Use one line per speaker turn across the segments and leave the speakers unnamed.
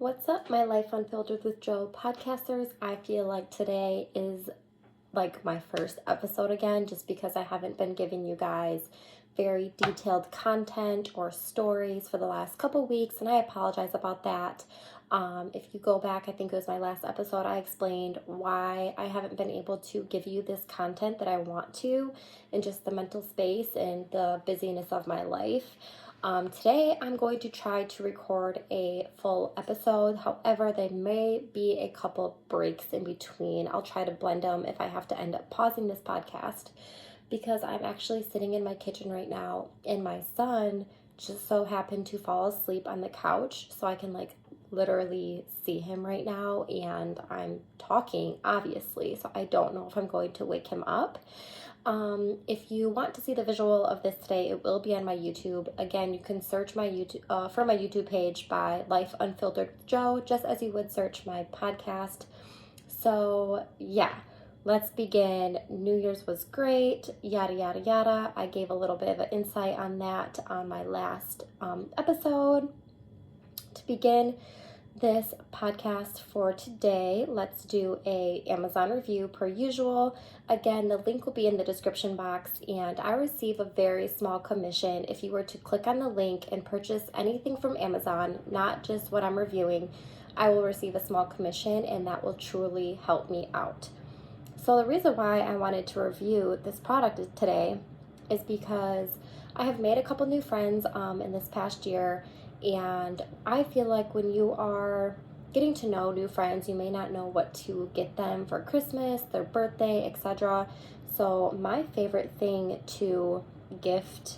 What's up, my Life Unfiltered with Joe podcasters? I feel like today is like my first episode again, just because I haven't been giving you guys very detailed content or stories for the last couple weeks, and I apologize about that. If you go back, I think it was my last episode, I explained why I haven't been able to give you this content that I want to, in just the mental space and the busyness of my life. Today I'm going to try to record a full episode. However, there may be a couple breaks in between. I'll try to blend them if I have to end up pausing this podcast, because I'm actually sitting in my kitchen right now and my son just so happened to fall asleep on the couch, so I can literally see him right now, and I'm talking obviously, so I don't know if I'm going to wake him up. If you want to see the visual of this today, it will be on my YouTube. Again, you can search my YouTube for my YouTube page by Life Unfiltered with Joe, just as you would search my podcast. So yeah, let's begin. New Year's was great, yada yada yada. I gave a little bit of an insight on that on my last episode. To begin this podcast for today, let's do a Amazon review per usual. Again, the link will be in the description box, and I receive a very small commission if you were to click on the link and purchase anything from Amazon, not just what I'm reviewing. I will receive a small commission, and that will truly help me out. So the reason why I wanted to review this product today is because I have made a couple new friends in this past year. And I feel like when you are getting to know new friends, you may not know what to get them for Christmas, their birthday, etc. So my favorite thing to gift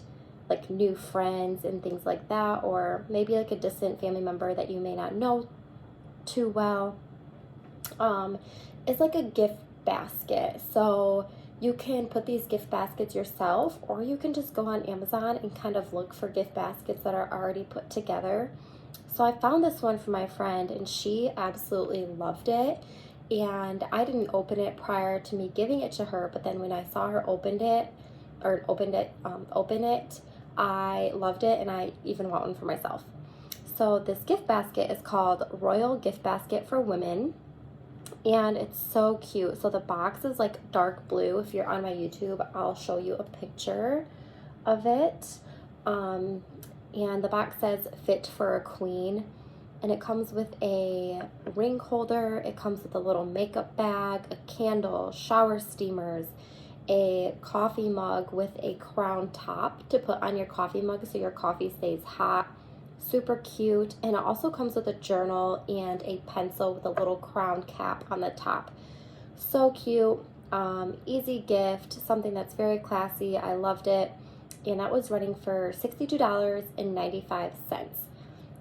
new friends and things like that, or maybe a distant family member that you may not know too well, is a gift basket. So you can put these gift baskets yourself, or you can just go on Amazon and kind of look for gift baskets that are already put together. So I found this one for my friend, and she absolutely loved it. And I didn't open it prior to me giving it to her, but then when I saw her open it, I loved it, and I even want one for myself. So this gift basket is called Royal Gift Basket for Women. And it's so cute. So the box is dark blue. If you're on my YouTube, I'll show you a picture of it. And the box says fit for a queen. And it comes with a ring holder. It comes with a little makeup bag, a candle, shower steamers, a coffee mug with a crown top to put on your coffee mug so your coffee stays hot. Super cute. And it also comes with a journal and a pencil with a little crown cap on the top. So cute. Easy gift, something that's very classy. I loved it, and that was running for $62.95.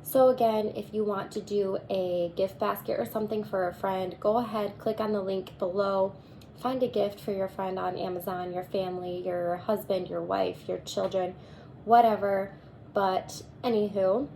So again, if you want to do a gift basket or something for a friend, go ahead, click on the link below, find a gift for your friend on Amazon, your family, your husband, your wife, your children, whatever. But anywho,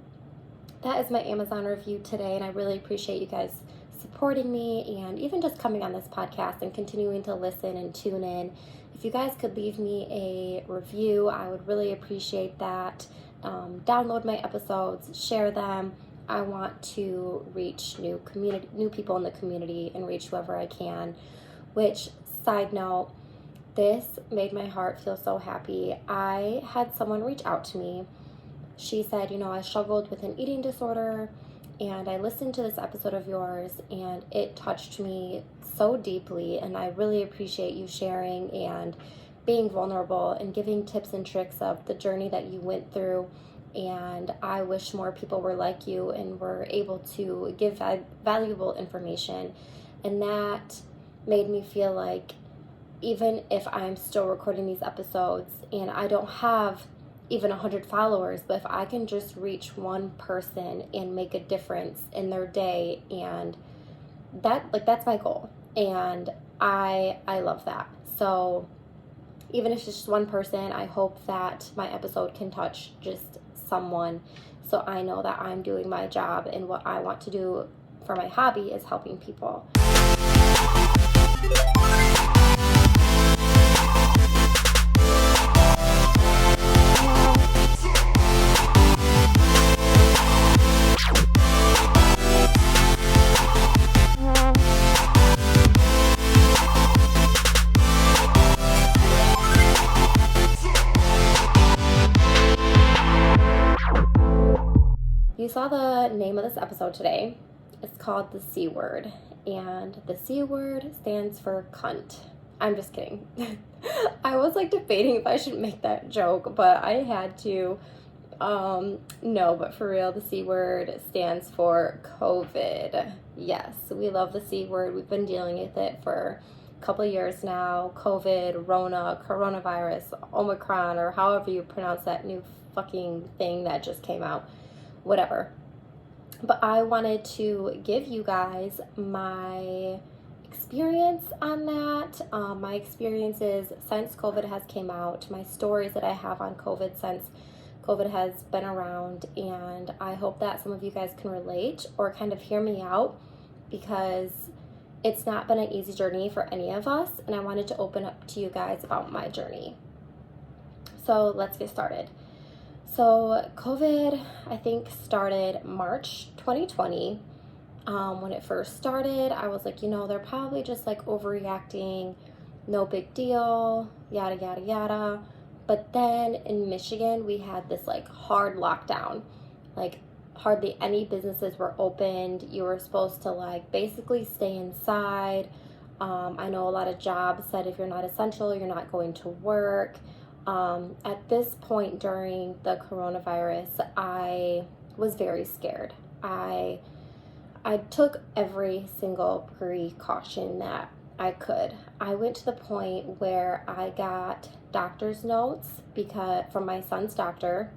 that is my Amazon review today, and I really appreciate you guys supporting me and even just coming on this podcast and continuing to listen and tune in. If you guys could leave me a review, I would really appreciate that. Download my episodes, share them. I want to reach new people in the community and reach whoever I can. Which, side note, this made my heart feel so happy. I had someone reach out to me. She said, I struggled with an eating disorder, and I listened to this episode of yours, and it touched me so deeply, and I really appreciate you sharing and being vulnerable and giving tips and tricks of the journey that you went through, and I wish more people were like you and were able to give valuable information, and that made me feel like even if I'm still recording these episodes and I don't have even 100 followers, but if I can just reach one person and make a difference in their day, and that's my goal, and I love that. So even if it's just one person, I hope that my episode can touch just someone, so I know that I'm doing my job, and what I want to do for my hobby is helping people. saw the name of this episode today. It's called the C word, and the C word stands for cunt. I'm just kidding. I was like debating if I should make that joke, but I had to. No, but for real, the C word stands for COVID. Yes, we love the C word. We've been dealing with it for a couple of years now. COVID, Rona, coronavirus, Omicron, or however you pronounce that new fucking thing that just came out. Whatever. But I wanted to give you guys my experience on that, my experiences since COVID has came out, my stories that I have on COVID since COVID has been around, and I hope that some of you guys can relate or kind of hear me out, because it's not been an easy journey for any of us, and I wanted to open up to you guys about my journey. So let's get started. So COVID, I think, started March 2020. When it first started, I was like, they're probably just like overreacting, no big deal, yada, yada, yada. But then in Michigan, we had this like hard lockdown. Like hardly any businesses were opened. You were supposed to like basically stay inside. I know a lot of jobs said if you're not essential, you're not going to work. At this point during the coronavirus, I was very scared. I took every single precaution that I could. I went to the point where I got doctor's notes from my son's doctor,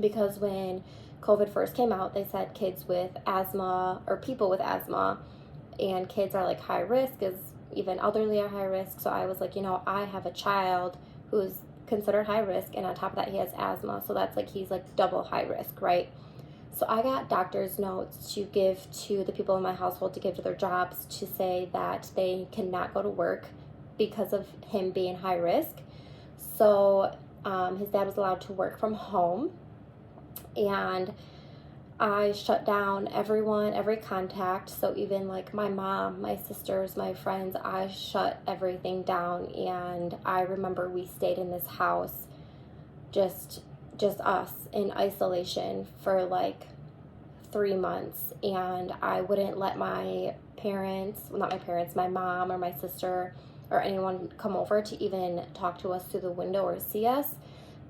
because when COVID first came out, they said kids with asthma or people with asthma and kids are like high risk, as even elderly are high risk. So I was like, I have a child who's considered high risk, and on top of that he has asthma, so that's like he's like double high risk, right? So I got doctor's notes to give to the people in my household, to give to their jobs, to say that they cannot go to work because of him being high risk. So his dad was allowed to work from home, and I shut down everyone, every contact. So even like my mom, my sisters, my friends, I shut everything down. And I remember we stayed in this house, just us in isolation for like 3 months, and I wouldn't let my mom or my sister or anyone come over to even talk to us through the window or see us,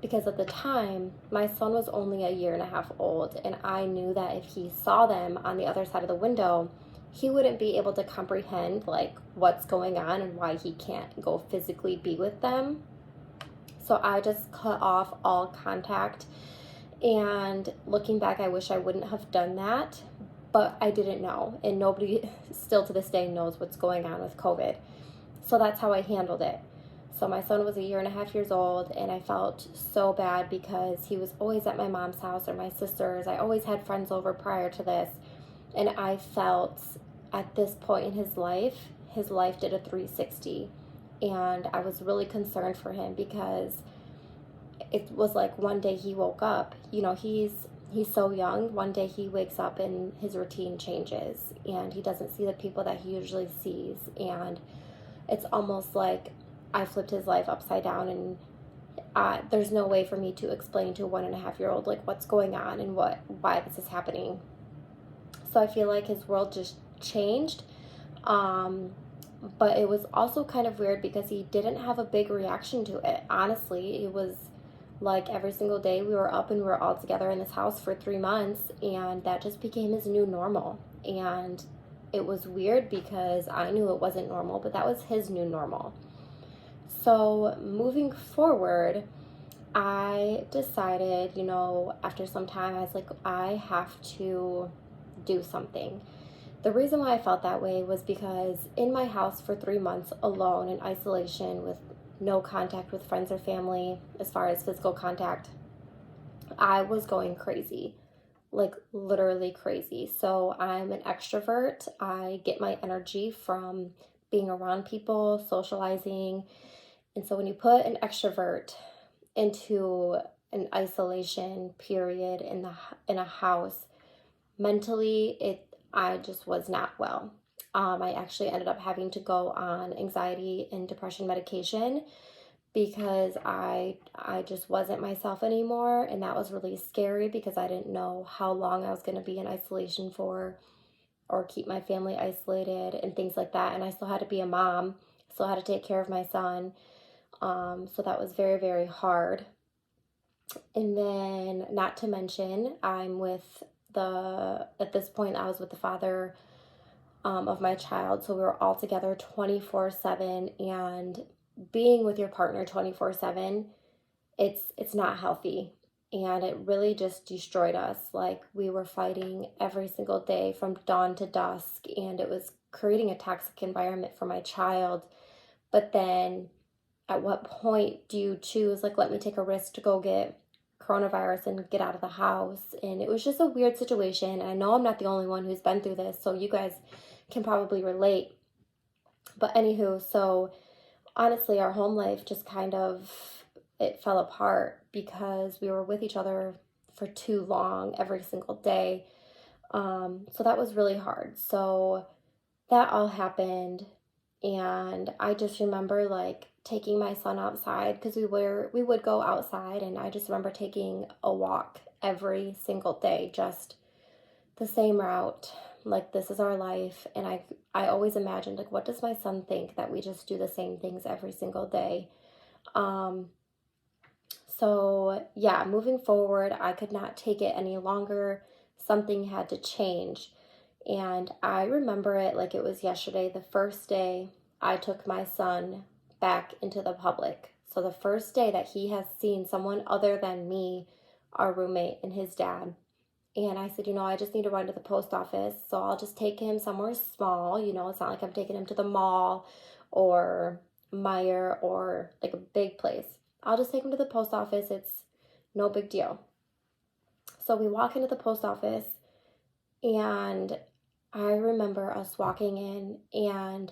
because at the time my son was only a year and a half old, and I knew that if he saw them on the other side of the window, he wouldn't be able to comprehend like what's going on and why he can't go physically be with them. So I just cut off all contact, and looking back, I wish I wouldn't have done that, but I didn't know, and nobody still to this day knows what's going on with COVID. So that's how I handled it. So my son was a year and a half years old, and I felt so bad because he was always at my mom's house or my sister's. I always had friends over prior to this, and I felt at this point in his life did a 360. And I was really concerned for him, because it was like one day he woke up, he's so young. One day he wakes up and his routine changes, and he doesn't see the people that he usually sees. And it's almost like I flipped his life upside down, and there's no way for me to explain to a 1.5-year-old like what's going on and why this is happening. So I feel like his world just changed. But it was also kind of weird because he didn't have a big reaction to it. Honestly, it was like every single day we were up and we were all together in this house for 3 months, and that just became his new normal. And it was weird because I knew it wasn't normal, but that was his new normal. So moving forward, I decided, after some time, I was like, I have to do something. The reason why I felt that way was because in my house for 3 months alone in isolation with no contact with friends or family as far as physical contact, I was going crazy, like literally crazy. So I'm an extrovert. I get my energy from being around people, socializing. And so when you put an extrovert into an isolation period in a house, mentally I just was not well. I actually ended up having to go on anxiety and depression medication because I just wasn't myself anymore, and that was really scary because I didn't know how long I was going to be in isolation for, or keep my family isolated and things like that. And I still had to be a mom, still had to take care of my son. So that was very, very hard. And then, not to mention, at this point, I was with the father of my child. So we were all together 24/7. And being with your partner 24/7, it's not healthy. And it really just destroyed us. Like, we were fighting every single day from dawn to dusk, and it was creating a toxic environment for my child. But then at what point do you choose, like, let me take a risk to go get coronavirus and get out of the house? And it was just a weird situation. I know I'm not the only one who's been through this, so you guys can probably relate. But anywho, so honestly, our home life just kind of, it fell apart because we were with each other for too long every single day. So that was really hard. So that all happened, and I just remember like taking my son outside, because we would go outside, and I just remember taking a walk every single day, just the same route. Like, this is our life. And I always imagined, like, what does my son think that we just do the same things every single day? So yeah, moving forward, I could not take it any longer. Something had to change. And I remember it like it was yesterday, the first day I took my son back into the public. So the first day that he has seen someone other than me, our roommate and his dad. And I said, I just need to run to the post office. So I'll just take him somewhere small. It's not like I'm taking him to the mall or Meijer or like a big place. I'll just take him to the post office. It's no big deal. So we walk into the post office, and I remember us walking in, and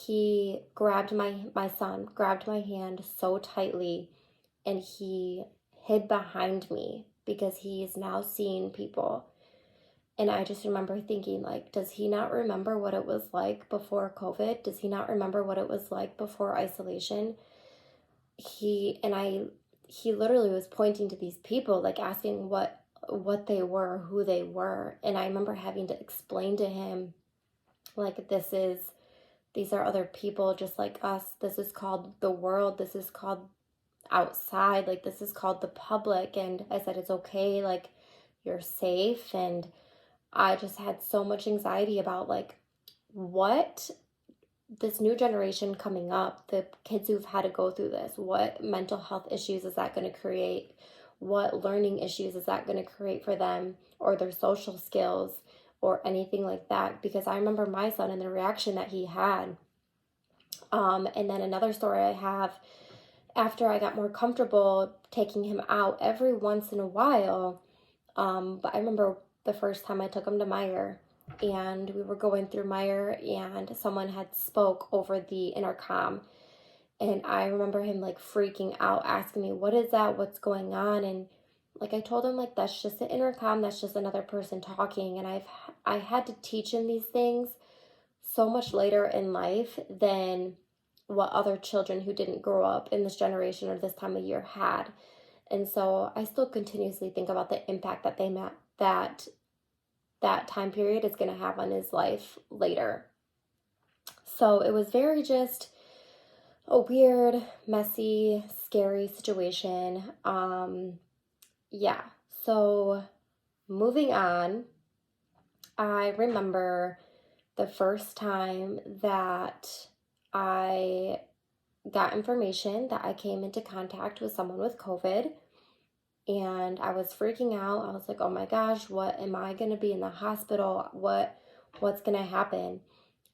my son grabbed my hand so tightly, and he hid behind me because he's now seeing people. And I just remember thinking, like, does he not remember what it was like before COVID? Does he not remember what it was like before isolation? He literally was pointing to these people, like asking what they were, who they were. And I remember having to explain to him, like, these are other people just like us. This is called the world. This is called outside. Like, this is called the public. And I said, it's okay. Like, you're safe. And I just had so much anxiety about, like, what this new generation coming up, the kids who've had to go through this, what mental health issues is that going to create? What learning issues is that going to create for them, or their social skills, or anything like that? Because I remember my son and the reaction that he had. And then another story I have, after I got more comfortable taking him out every once in a while, but I remember the first time I took him to Meijer, and we were going through Meijer, and someone had spoke over the intercom, and I remember him like freaking out, asking me, what is that? What's going on? And like, I told him, like, that's just the intercom. That's just another person talking. And I had to teach him these things so much later in life than what other children who didn't grow up in this generation or this time of year had. And so I still continuously think about the impact that time period is going to have on his life later. So it was very just a weird, messy, scary situation. Yeah. So moving on, I remember the first time that I got information that I came into contact with someone with COVID, and I was freaking out. I was like, oh my gosh, what am I going to be in the hospital? What's going to happen?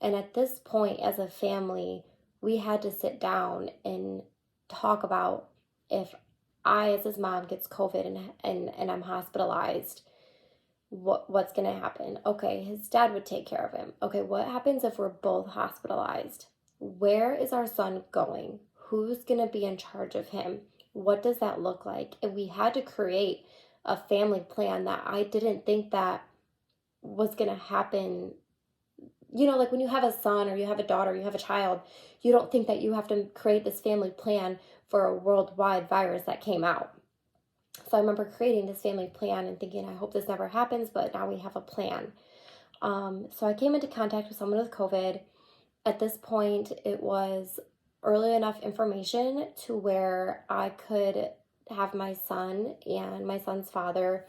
And at this point, as a family, we had to sit down and talk about, if I, as his mom, gets COVID and I'm hospitalized, what's going to happen? Okay, his dad would take care of him. Okay, what happens if we're both hospitalized? Where is our son going? Who's going to be in charge of him? What does that look like? And we had to create a family plan that I didn't think that was going to happen you know, like when you have a son or you have a daughter, you have a child, you don't think that you have to create this family plan for a worldwide virus that came out. So I remember creating this family plan and thinking, I hope this never happens, but now we have a plan. So I came into contact with someone with COVID. At this point, it was early enough information to where I could have my son and my son's father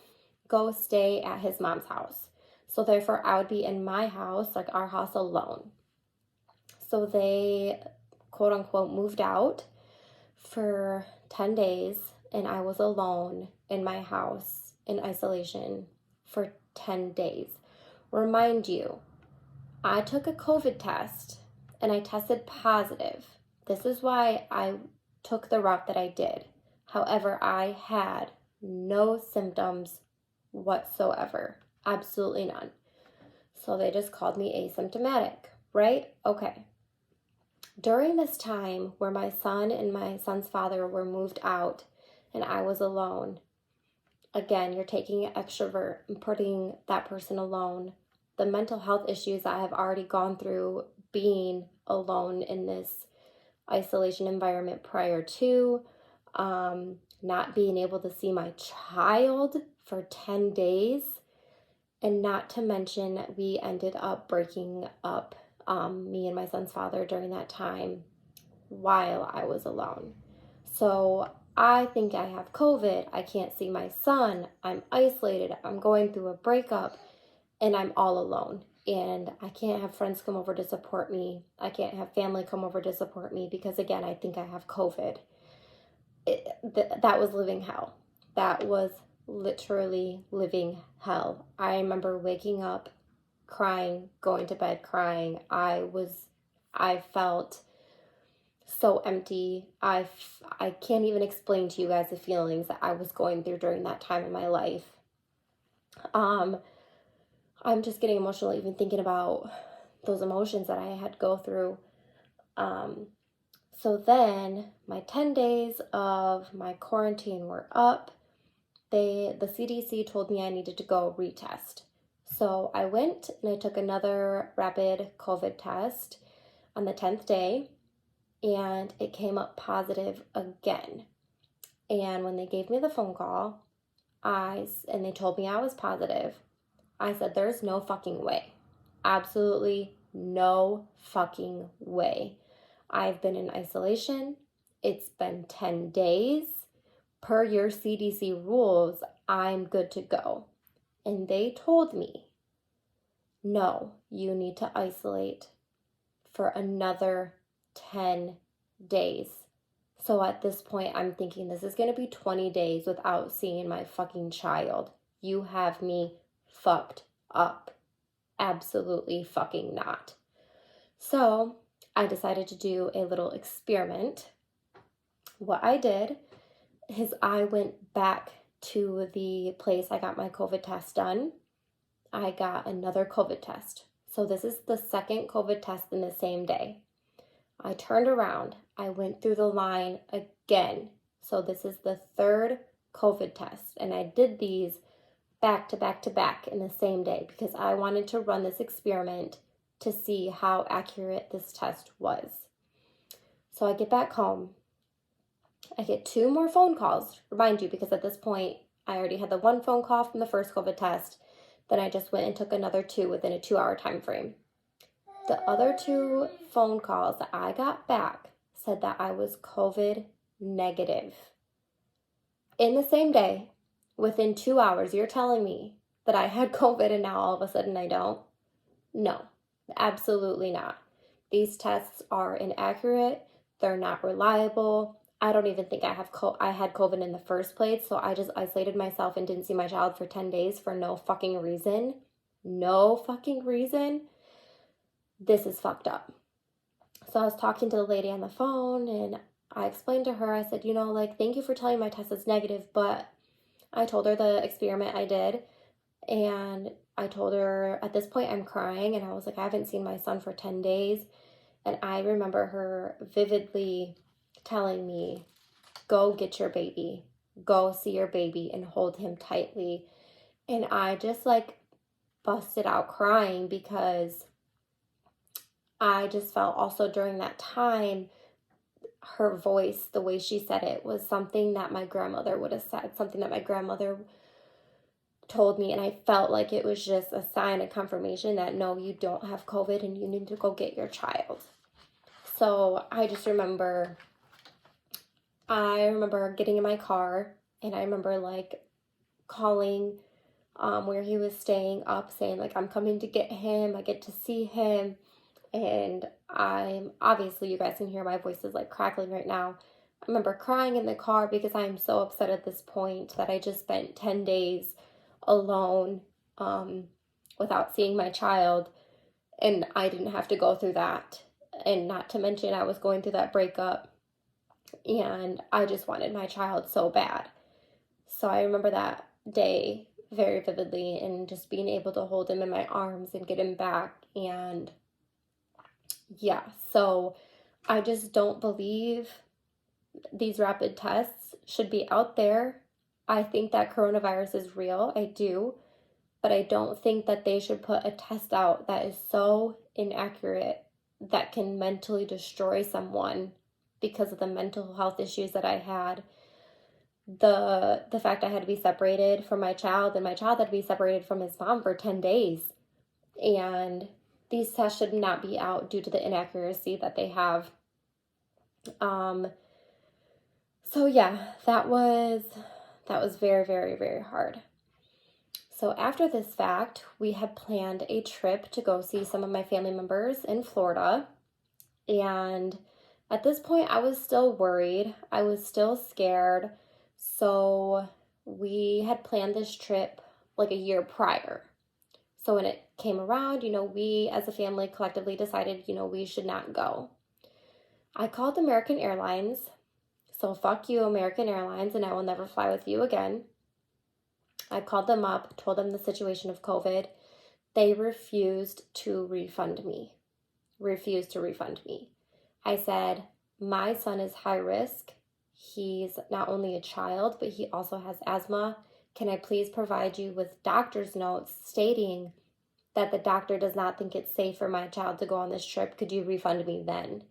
go stay at his mom's house. So therefore, I would be in my house, like our house, alone. So they, quote unquote, moved out for 10 days, and I was alone in my house in isolation for 10 days. Remind you, I took a COVID test and I tested positive. This is why I took the route that I did. However, I had no symptoms whatsoever. Absolutely none. So they just called me asymptomatic, right? Okay. During this time where my son and my son's father were moved out and I was alone, again, you're taking an extrovert and putting that person alone. The mental health issues that I have already gone through being alone in this isolation environment prior to, not being able to see my child for 10 days, and not to mention we ended up breaking up, me and my son's father during that time while I was alone. So I think I have COVID. I can't see my son. I'm isolated. I'm going through a breakup and I'm all alone. And I can't have friends come over to support me. I can't have family come over to support me because, again, I think I have COVID. That was living hell. That was literally living hell. I remember waking up crying, going to bed crying. I felt so empty. I can't even explain to you guys the feelings that I was going through during that time in my life. I'm just getting emotional even thinking about those emotions that I had to go through. So then my 10 days of my quarantine were up. The CDC told me I needed to go retest. So I went and I took another rapid COVID test on the 10th day, and it came up positive again. And when they gave me the phone call, and they told me I was positive, I said, there's no fucking way. Absolutely no fucking way. I've been in isolation. It's been 10 days. Per your CDC rules, I'm good to go. And they told me, no, you need to isolate for another 10 days. So at this point, I'm thinking this is going to be 20 days without seeing my fucking child. You have me fucked up. Absolutely fucking not. So I decided to do a little experiment. What I did is I went back to the place I got my COVID test done. I got another COVID test. So this is the second COVID test in the same day. I turned around. I went through the line again. So this is the third COVID test. And I did these back to back to back in the same day because I wanted to run this experiment to see how accurate this test was. So I get back home. I get 2 more phone calls, remind you, because at this point, I already had the 1 phone call from the first COVID test. Then I just went and took another 2 within a 2-hour time frame. The other 2 phone calls that I got back said that I was COVID negative. In the same day, within 2 hours, you're telling me that I had COVID and now all of a sudden I don't? No, absolutely not. These tests are inaccurate. They're not reliable. I don't even think I had COVID in the first place, so I just isolated myself and didn't see my child for 10 days for no fucking reason. No fucking reason. This is fucked up. So I was talking to the lady on the phone, and I explained to her, I said, thank you for telling my test is negative, but I told her the experiment I did, and I told her at this point I'm crying, and I was like, I haven't seen my son for 10 days, and I remember her vividly telling me, go get your baby, go see your baby and hold him tightly. And I just busted out crying because I just felt also during that time, her voice, the way she said it, was something that my grandmother would have said, something that my grandmother told me. And I felt like it was just a sign of confirmation that no, you don't have COVID and you need to go get your child. So I just remember, getting in my car, and I remember like calling where he was staying up, saying like, I'm coming to get him, I get to see him. And I'm obviously, you guys can hear my voice is like crackling right now. I remember crying in the car because I'm so upset at this point that I just spent 10 days alone without seeing my child, and I didn't have to go through that. And not to mention, I was going through that breakup, and I just wanted my child so bad. So I remember that day very vividly, and just being able to hold him in my arms and get him back. And yeah, so I just don't believe these rapid tests should be out there. I think that coronavirus is real, I do, but I don't think that they should put a test out that is so inaccurate that can mentally destroy someone because of the mental health issues that I had. The fact I had to be separated from my child, and my child had to be separated from his mom for 10 days. And these tests should not be out due to the inaccuracy that they have. So yeah, that was very, very, very hard. So after this fact, we had planned a trip to go see some of my family members in Florida. And at this point, I was still worried. I was still scared. So we had planned this trip like a year prior. So when it came around, we as a family collectively decided, we should not go. I called American Airlines. So fuck you, American Airlines, and I will never fly with you again. I called them up, told them the situation of COVID. They refused to refund me. I said, my son is high risk. He's not only a child, but he also has asthma. Can I please provide you with doctor's notes stating that the doctor does not think it's safe for my child to go on this trip? Could you refund me then?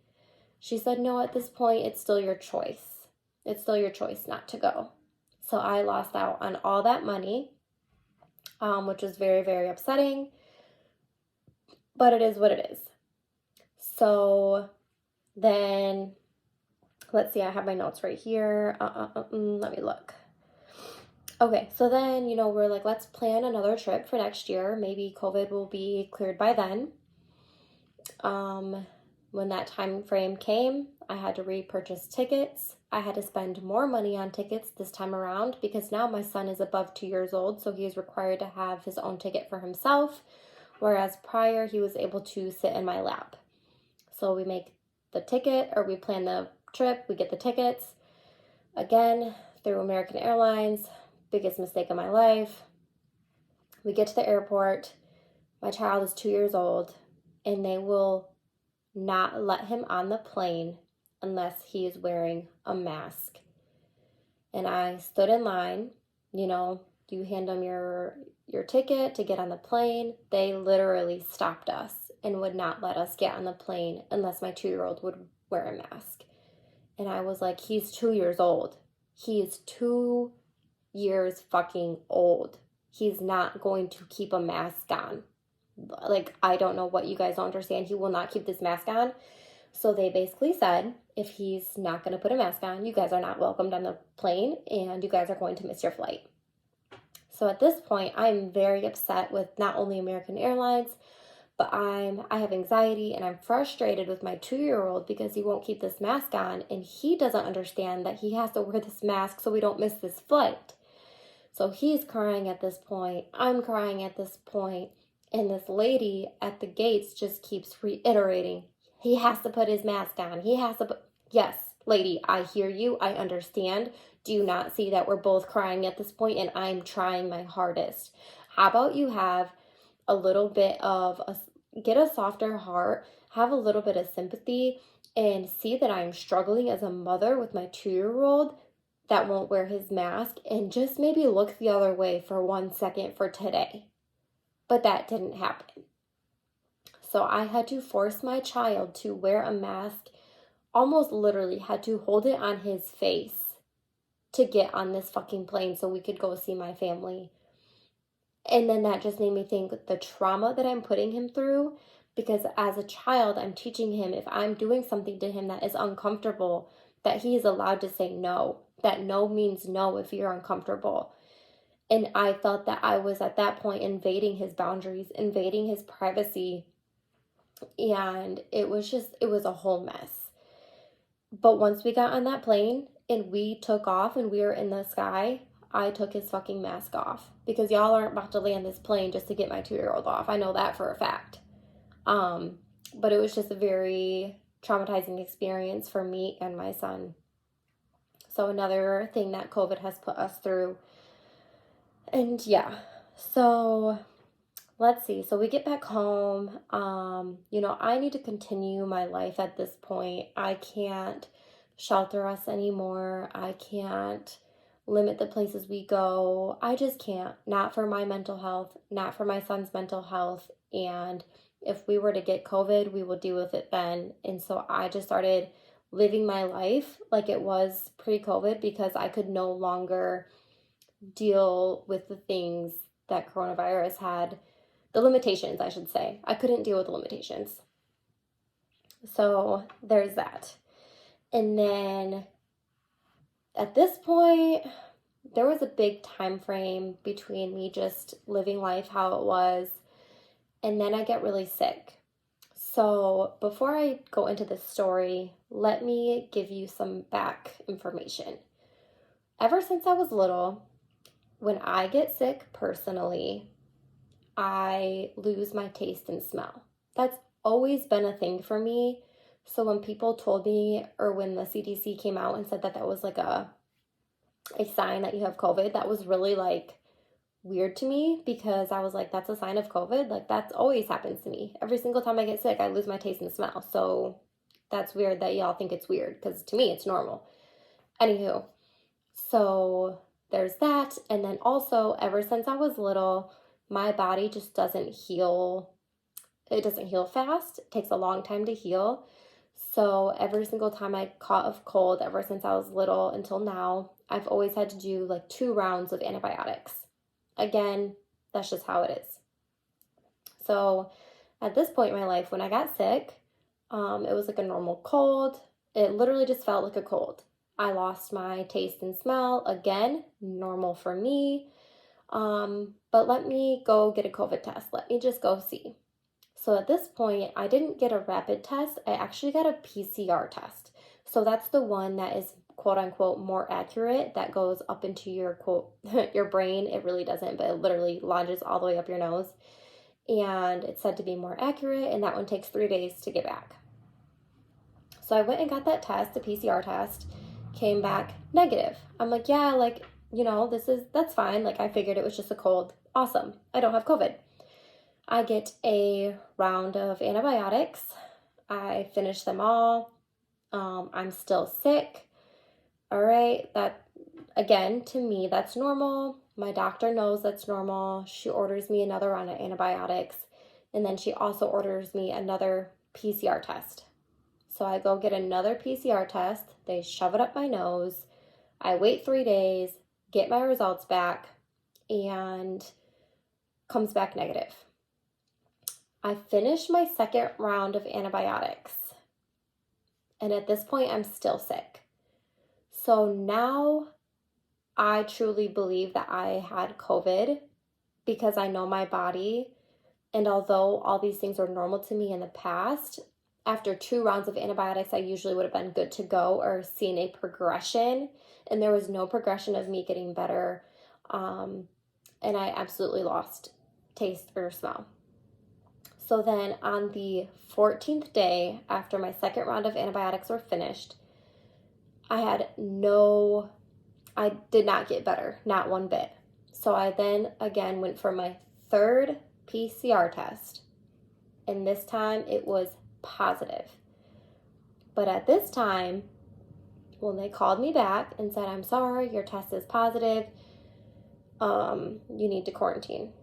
She said, no, at this point, it's still your choice. It's still your choice not to go. So I lost out on all that money, which was very, very upsetting. But it is what it is. So then, let's see, I have my notes right here. Let me look. Okay, so then, we're like, let's plan another trip for next year. Maybe COVID will be cleared by then. When that time frame came, I had to repurchase tickets. I had to spend more money on tickets this time around because now my son is above 2 years old, so he is required to have his own ticket for himself, whereas prior he was able to sit in my lap. So we make the ticket, or we plan the trip, we get the tickets, again, through American Airlines. Biggest mistake of my life. We get to the airport. My child is 2 years old, and they will not let him on the plane unless he is wearing a mask. And I stood in line. You hand them your ticket to get on the plane. They literally stopped us and would not let us get on the plane unless my 2-year-old would wear a mask. And I was like, he's 2 years old. He is 2 years fucking old. He's not going to keep a mask on. Like, I don't know what you guys don't understand. He will not keep this mask on. So they basically said, if he's not going to put a mask on, you guys are not welcomed on the plane, and you guys are going to miss your flight. So at this point, I'm very upset with not only American Airlines, but I have anxiety, and I'm frustrated with my 2-year-old because he won't keep this mask on, and he doesn't understand that he has to wear this mask so we don't miss this flight. So he's crying at this point. I'm crying at this point. And this lady at the gates just keeps reiterating, he has to put his mask on. He has to put... Yes, lady, I hear you. I understand. Do you not see that we're both crying at this point and I'm trying my hardest? How about you have a little bit of get a softer heart, have a little bit of sympathy, and see that I'm struggling as a mother with my 2-year-old that won't wear his mask, and just maybe look the other way for 1 second for today. But that didn't happen. So I had to force my child to wear a mask, almost literally had to hold it on his face to get on this fucking plane so we could go see my family. And then that just made me think the trauma that I'm putting him through, because as a child, I'm teaching him if I'm doing something to him that is uncomfortable, that he is allowed to say no, that no means no if you're uncomfortable. And I felt that I was at that point invading his boundaries, invading his privacy. And it was a whole mess. But once we got on that plane and we took off and we were in the sky, I took his fucking mask off, because y'all aren't about to land this plane just to get my 2-year-old off. I know that for a fact. But it was just a very traumatizing experience for me and my son. So another thing that COVID has put us through. And yeah, so let's see. So we get back home. I need to continue my life at this point. I can't shelter us anymore. I can't limit the places we go. I just can't. Not for my mental health, not for my son's mental health. And if we were to get COVID, we will deal with it then. And so I just started living my life like it was pre-COVID, because I could no longer deal with the things that coronavirus had, the limitations, I should say. I couldn't deal with the limitations. So there's that. And then at this point, there was a big time frame between me just living life how it was, and then I get really sick. So before I go into this story, let me give you some back information. Ever since I was little, when I get sick personally, I lose my taste and smell. That's always been a thing for me. So when people told me, or when the CDC came out and said that that was like a sign that you have COVID, that was really like weird to me, because I was like, that's a sign of COVID? Like, that's always happens to me. Every single time I get sick, I lose my taste and smell. So that's weird that y'all think it's weird, because to me, it's normal. Anywho, so there's that. And then also, ever since I was little, my body just doesn't heal. It doesn't heal fast. It takes a long time to heal. So every single time I caught a cold, ever since I was little until now, I've always had to do like 2 rounds of antibiotics. Again, that's just how it is. So at this point in my life, when I got sick, it was like a normal cold. It literally just felt like a cold. I lost my taste and smell. Again, normal for me. But let me go get a COVID test. Let me just go see. So at this point, I didn't get a rapid test. I actually got a PCR test. So that's the one that is quote unquote more accurate, that goes up into your quote your brain. It really doesn't, but it literally lodges all the way up your nose. And it's said to be more accurate, and that one takes 3 days to get back. So I went and got that test, the PCR test, came back negative. I'm like, yeah, like, that's fine. Like, I figured it was just a cold. Awesome. I don't have COVID. I get a round of antibiotics. I finish them all. I'm still sick. All right. That, again, to me, that's normal. My doctor knows that's normal. She orders me another round of antibiotics. And then she also orders me another PCR test. So I go get another PCR test. They shove it up my nose. I wait 3 days, get my results back, and comes back negative. I finished my second round of antibiotics, and at this point, I'm still sick. So now I truly believe that I had COVID, because I know my body, and although all these things were normal to me in the past, after 2 rounds of antibiotics, I usually would have been good to go or seen a progression, and there was no progression of me getting better, and I absolutely lost taste or smell. So then on the 14th day after my second round of antibiotics were finished, I did not get better, not one bit. So I then again went for my third PCR test, and this time it was positive. But at this time, when they called me back and said, I'm sorry, your test is positive, you need to quarantine.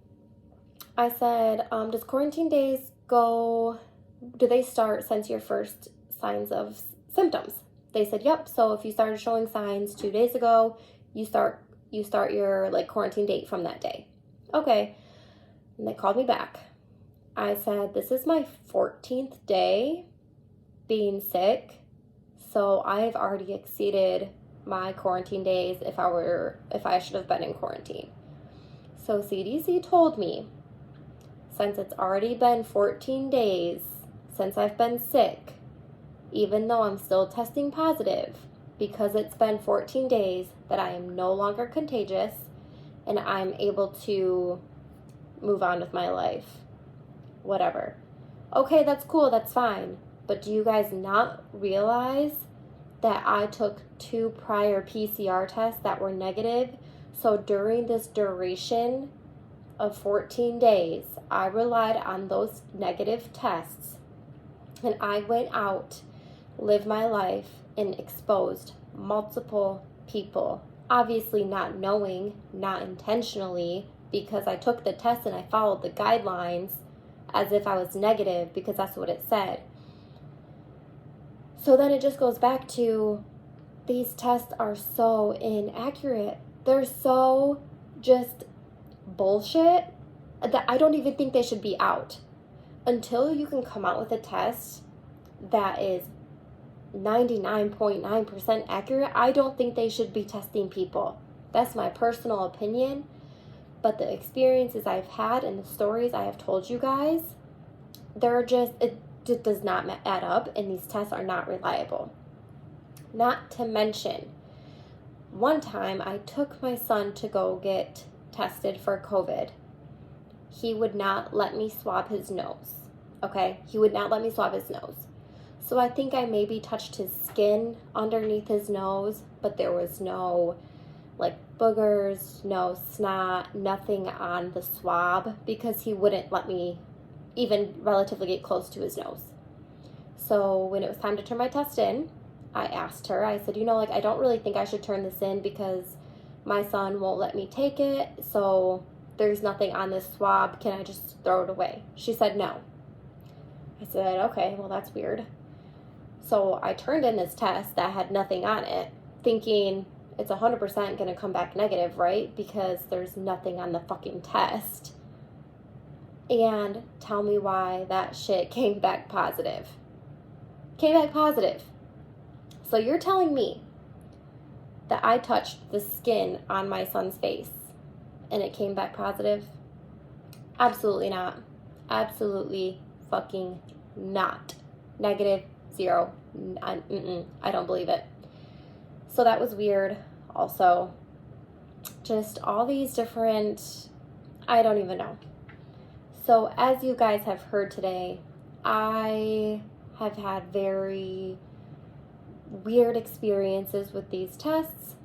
I said, does quarantine days do they start since your first signs of symptoms? They said, yep. So if you started showing signs 2 days ago, you start your like quarantine date from that day. Okay. And they called me back. I said, this is my 14th day being sick. So I've already exceeded my quarantine days if I should have been in quarantine. So CDC told me, since it's already been 14 days since I've been sick, even though I'm still testing positive, because it's been 14 days, that I am no longer contagious and I'm able to move on with my life. Whatever. Okay, that's cool, that's fine. But do you guys not realize that I took 2 prior PCR tests that were negative? So during this duration of 14 days, I relied on those negative tests, and I went out, lived my life, and exposed multiple people. Obviously not knowing, not intentionally, because I took the test and I followed the guidelines as if I was negative because that's what it said. So then it just goes back to, these tests are so inaccurate. They're so just bullshit that I don't even think they should be out. Until you can come out with a test that is 99.9% accurate, I don't think they should be testing people. That's my personal opinion. But the experiences I've had and the stories I have told you guys, it just does not add up, and these tests are not reliable. Not to mention, one time I took my son to go get tested for COVID. He would not let me swab his nose. Okay? He would not let me swab his nose. So I think I maybe touched his skin underneath his nose, but there was no like boogers, no snot, nothing on the swab, because he wouldn't let me even relatively get close to his nose. So when it was time to turn my test in, I asked her, I said, I don't really think I should turn this in because my son won't let me take it. So there's nothing on this swab. Can I just throw it away? She said no. I said, okay, well, that's weird. So I turned in this test that had nothing on it, thinking it's 100% going to come back negative, right? Because there's nothing on the fucking test. And tell me why that shit came back positive. Came back positive. So you're telling me that I touched the skin on my son's face and it came back positive? Absolutely not. Absolutely fucking not. Negative, 0. I don't believe it. So that was weird. Also, just all these different, I don't even know. So as you guys have heard today, I have had very weird experiences with these tests,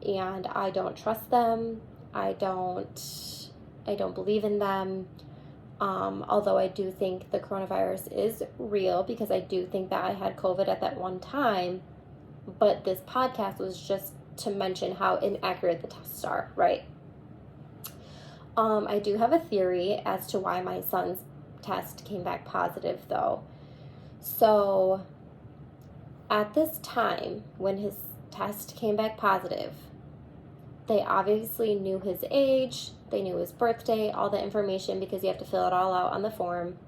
and I don't trust them. I don't believe in them. Although I do think the coronavirus is real, because I do think that I had COVID at that one time. But this podcast was just to mention how inaccurate the tests are, right? I do have a theory as to why my son's test came back positive, though. So at this time, when his test came back positive, they obviously knew his age, they knew his birthday, all the information, because you have to fill it all out on the form.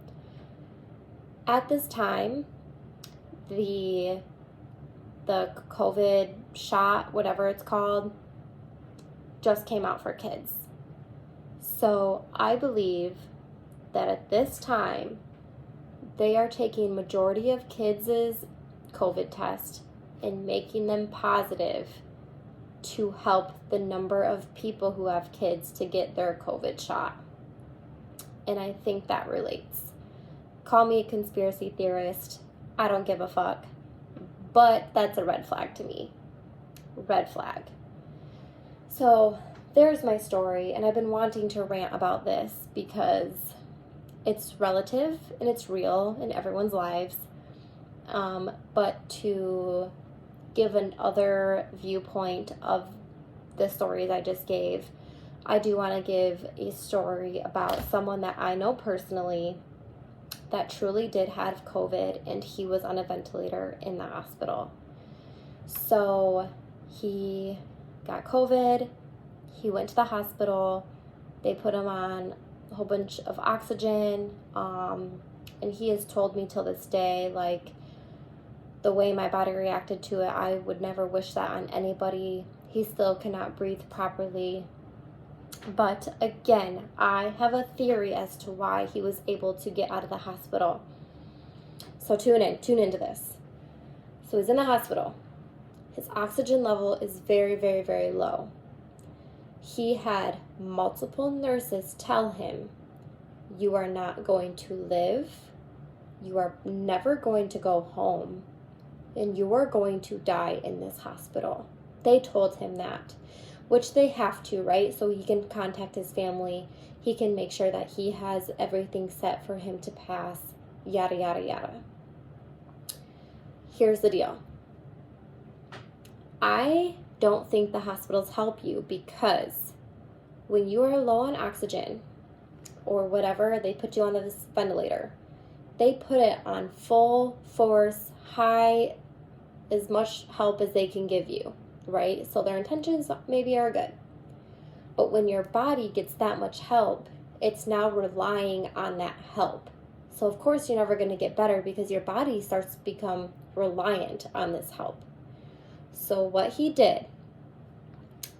At this time, the COVID shot, whatever it's called, just came out for kids. So I believe that at this time, they are taking majority of kids' COVID test and making them positive to help the number of people who have kids to get their COVID shot. And I think that relates. Call me a conspiracy theorist. I don't give a fuck. But that's a red flag to me. Red flag. So there's my story, and I've been wanting to rant about this because it's relative and it's real in everyone's lives. But to give another viewpoint of the stories I just gave, I do want to give a story about someone that I know personally that truly did have COVID, and he was on a ventilator in the hospital. So he got COVID, he went to the hospital, they put him on a whole bunch of oxygen, and he has told me till this day, like, the way my body reacted to it, I would never wish that on anybody. He still cannot breathe properly. But again, I have a theory as to why he was able to get out of the hospital. So tune into this. So he's in the hospital. His oxygen level is very, very, very low. He had multiple nurses tell him, you are not going to live, you are never going to go home, and you are going to die in this hospital. They told him that, which they have to, right? So he can contact his family. He can make sure that he has everything set for him to pass, yada, yada, yada. Here's the deal. I don't think the hospitals help you, because when you are low on oxygen or whatever, they put you on this ventilator. They put it on full force, high, as much help as they can give you, right? So their intentions maybe are good. But when your body gets that much help, it's now relying on that help. So of course you're never going to get better, because your body starts to become reliant on this help. So what he did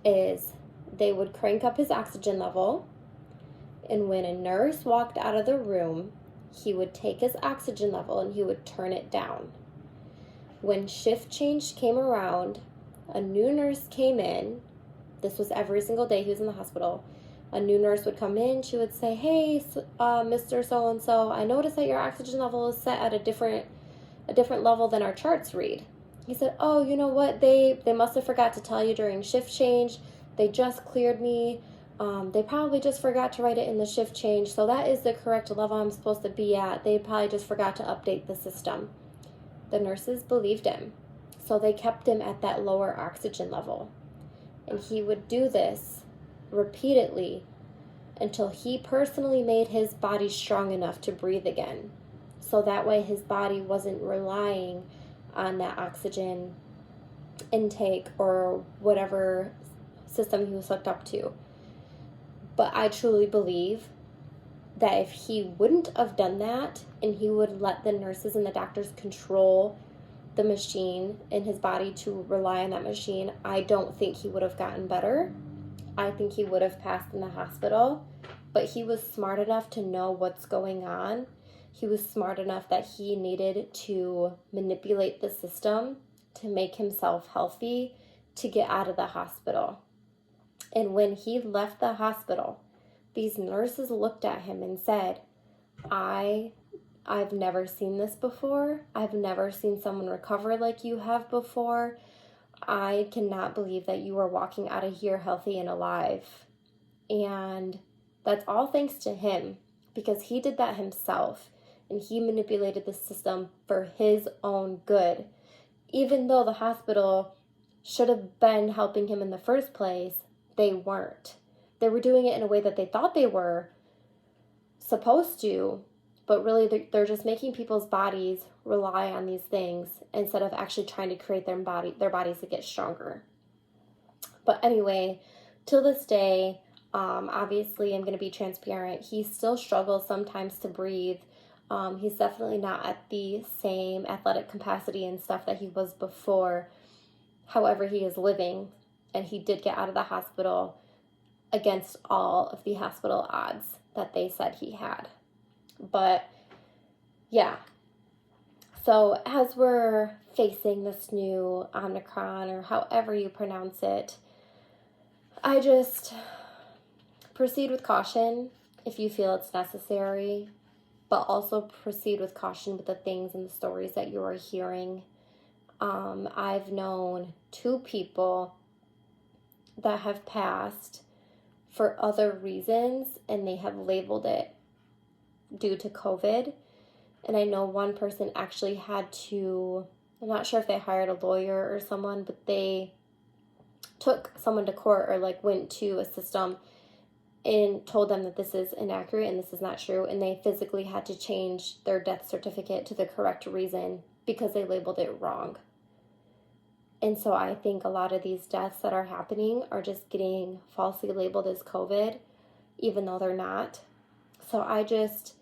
is they would crank up his oxygen level, and when a nurse walked out of the room, he would take his oxygen level and he would turn it down. When shift change came around, a new nurse came in. This was every single day he was in the hospital. A new nurse would come in. She would say, hey, Mr. So-and-so, I noticed that your oxygen level is set at a different level than our charts read. He said, oh, you know what? They must have forgot to tell you during shift change. They just cleared me. They probably just forgot to write it in the shift change. So that is the correct level I'm supposed to be at. They probably just forgot to update the system. The nurses believed him, so they kept him at that lower oxygen level. And he would do this repeatedly until he personally made his body strong enough to breathe again. So that way his body wasn't relying on that oxygen intake or whatever system he was hooked up to. But I truly believe that if he wouldn't have done that, and he would let the nurses and the doctors control the machine in his body to rely on that machine, I don't think he would have gotten better. I think he would have passed in the hospital. But he was smart enough to know what's going on. He was smart enough that he needed to manipulate the system to make himself healthy to get out of the hospital. And when he left the hospital, these nurses looked at him and said, I've never seen this before. I've never seen someone recover like you have before. I cannot believe that you are walking out of here healthy and alive. And that's all thanks to him, because he did that himself, and he manipulated the system for his own good. Even though the hospital should have been helping him in the first place, they weren't. They were doing it in a way that they thought they were supposed to, but really they're just making people's bodies rely on these things instead of actually trying to create their bodies to get stronger. But anyway, till this day, obviously I'm going to be transparent. He still struggles sometimes to breathe. He's definitely not at the same athletic capacity and stuff that he was before. However, he is living, and he did get out of the hospital against all of the hospital odds that they said he had. But yeah, so as we're facing this new Omicron, or however you pronounce it, I just proceed with caution if you feel it's necessary, but also proceed with caution with the things and the stories that you are hearing. I've known 2 people that have passed for other reasons, and they have labeled it due to COVID. And I know one person actually had to, I'm not sure if they hired a lawyer or someone, but they took someone to court, or like went to a system and told them that this is inaccurate and this is not true, and they physically had to change their death certificate to the correct reason because they labeled it wrong. And so I think a lot of these deaths that are happening are just getting falsely labeled as COVID, even though they're not. So I just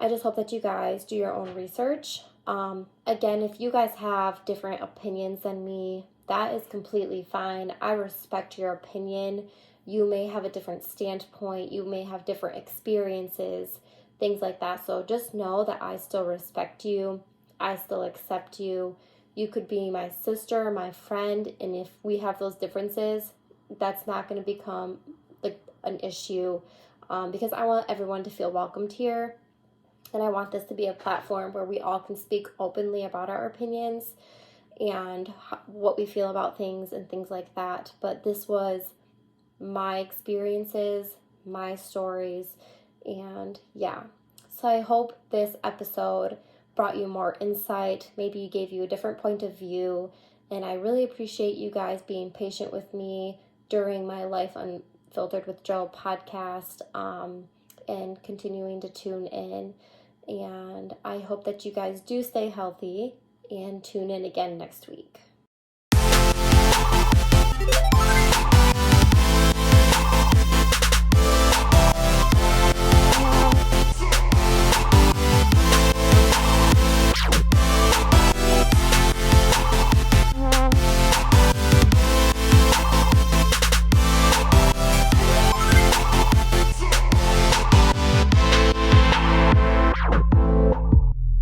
hope that you guys do your own research. Again, if you guys have different opinions than me, that is completely fine. I respect your opinion. You may have a different standpoint. You may have different experiences, things like that. So just know that I still respect you. I still accept you. You could be my sister, my friend, and if we have those differences, that's not going to become like an issue, because I want everyone to feel welcomed here, and I want this to be a platform where we all can speak openly about our opinions and what we feel about things and things like that. But this was my experiences, my stories, and yeah. So I hope this episode brought you more insight, maybe gave you a different point of view, and I really appreciate you guys being patient with me during my Life Unfiltered with Joe podcast, and continuing to tune in, and I hope that you guys do stay healthy and tune in again next week.